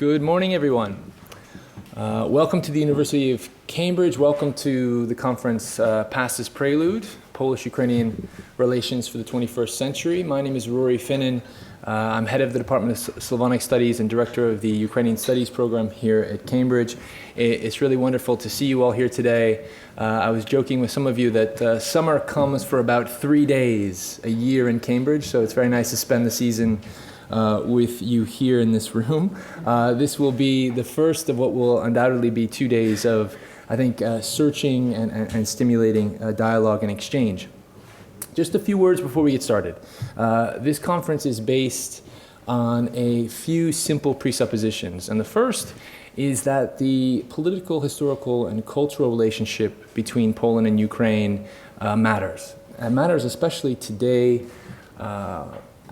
Good morning, everyone. Welcome to the University of Cambridge. Welcome to the conference Past is Prelude, Polish-Ukrainian Relations for the 21st Century. My name is Rory Finnin. I'm head of the Department of Slavonic Studies and director of the Ukrainian Studies program here at Cambridge. It's really wonderful to see you all here today. I was joking with some of you that summer comes for about 3 days a year in Cambridge, so it's very nice to spend the season with you here in this room. This will be the first of what will undoubtedly be 2 days of, I think, searching and stimulating dialogue and exchange. Just a few words before we get started. This conference is based on a few simple presuppositions. And the first is that the political, historical, and cultural relationship between Poland and Ukraine matters. It matters especially today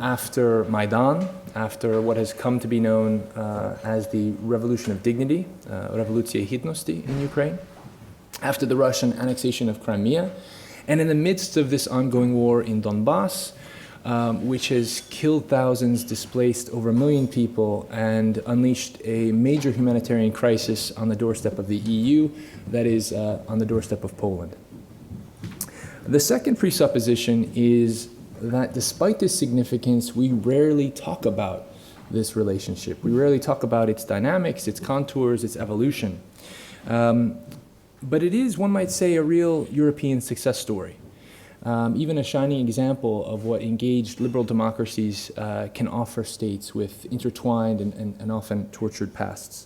after Maidan, after what has come to be known as the Revolution of Dignity, Rewolucja Hidności in Ukraine, after the Russian annexation of Crimea, and in the midst of this ongoing war in Donbass, which has killed thousands, displaced over 1 million people, and unleashed a major humanitarian crisis on the doorstep of the EU, that is, on the doorstep of Poland. The second presupposition is that despite this significance, we rarely talk about this relationship. We rarely talk about its dynamics, its contours, its evolution. But it is, one might say, a real European success story. Even a shining example of what engaged liberal democracies can offer states with intertwined and often tortured pasts.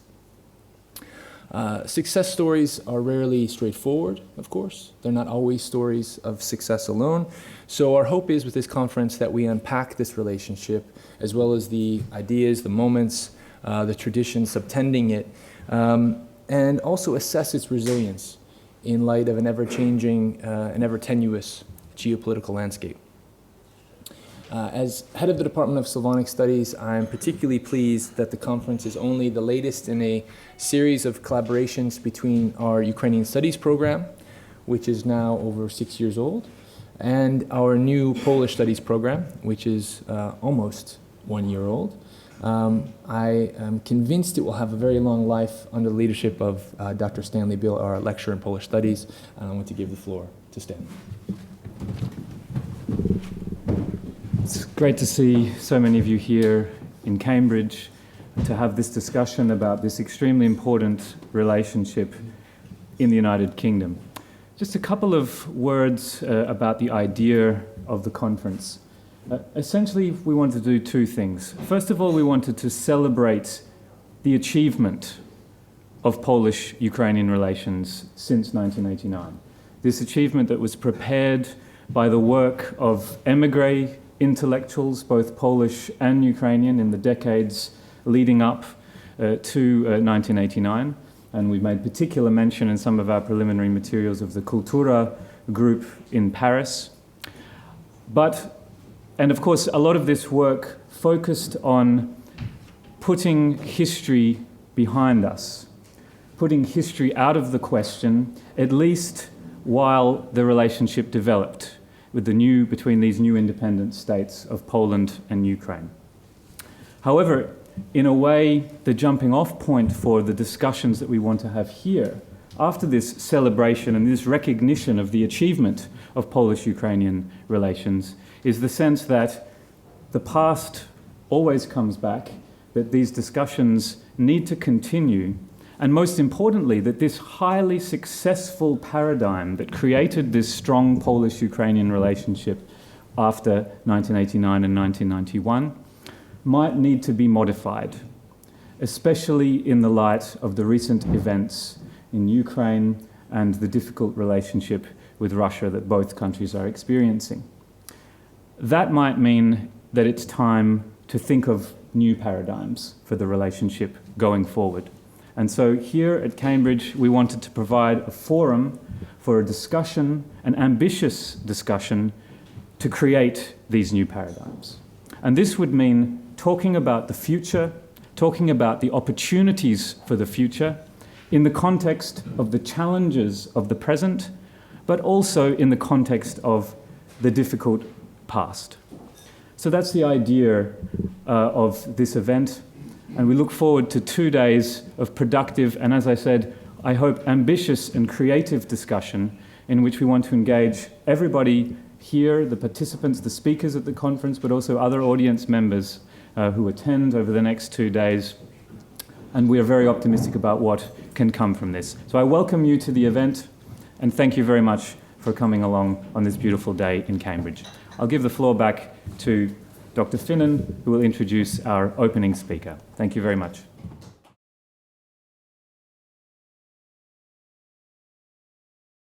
Success stories are rarely straightforward, of course. They're not always stories of success alone. So our hope is with this conference that we unpack this relationship, as well as the ideas, the moments, the traditions subtending it, and also assess its resilience in light of an ever-changing and ever-tenuous geopolitical landscape. As head of the Department of Slavonic Studies, I'm particularly pleased that the conference is only the latest in a series of collaborations between our Ukrainian Studies program, which is now over 6 years old, and our new Polish Studies program, which is almost 1 year old. I am convinced it will have a very long life under the leadership of Dr. Stanley, our lecturer in Polish Studies, and I want to give the floor to Stanley. It's great to see so many of you here in Cambridge to have this discussion about this extremely important relationship in the United Kingdom. Just a couple of words about the idea of the conference. Essentially, we wanted to do two things. First of all, we wanted to celebrate the achievement of Polish-Ukrainian relations since 1989. This achievement that was prepared by the work of émigré intellectuals, both Polish and Ukrainian, in the decades leading up to 1989. And we've made particular mention in some of our preliminary materials of the Kultura group in Paris. And of course, a lot of this work focused on putting history behind us, putting history out of the question, at least while the relationship developed between these new independent states of Poland and Ukraine. However, in a way, the jumping off point for the discussions that we want to have here, after this celebration and this recognition of the achievement of Polish-Ukrainian relations, is the sense that the past always comes back, that these discussions need to continue, and most importantly, that this highly successful paradigm that created this strong Polish-Ukrainian relationship after 1989 and 1991 might need to be modified, especially in the light of the recent events in Ukraine and the difficult relationship with Russia that both countries are experiencing. That might mean that it's time to think of new paradigms for the relationship going forward. And so here at Cambridge, we wanted to provide a forum for a discussion, an ambitious discussion, to create these new paradigms. And this would mean talking about the future, talking about the opportunities for the future in the context of the challenges of the present, but also in the context of the difficult past. So that's the idea of this event. And we look forward to 2 days of productive and, as I said, I hope ambitious and creative discussion in which we want to engage everybody here, the participants, the speakers at the conference, but also other audience members who attend over the next 2 days. And we are very optimistic about what can come from this. So I welcome you to the event, and thank you very much for coming along on this beautiful day in Cambridge. I'll give the floor back to Dr. Finnin, who will introduce our opening speaker. Thank you very much.